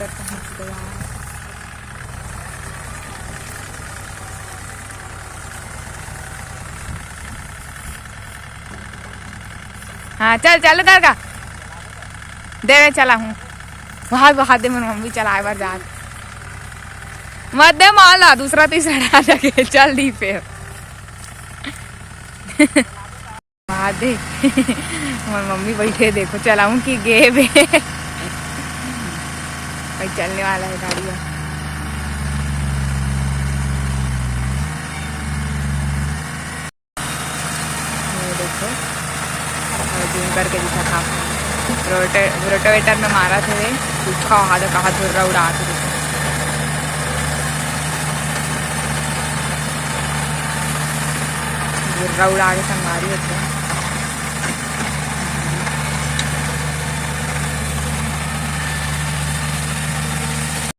रोटेवेटर पहुंच गया। हाँ चल चल कर का दे चला हूँ वहाँ दे मेरी मम्मी चला एक बार जा मत दे माला दूसरा तीसरा डाल लगे चल दी पे वहाँ दे मेरी मम्मी बैठे देखो चलाऊँ कि गे बे भाई चलने वाला है गाड़ी। देखो जूम करके दिखा था रोटावेटर में मारा थे दुखा वहाँ तो कहा धुर्रा उड़ा थे देखो धुर्रा उड़ा के संगारी होते हैं।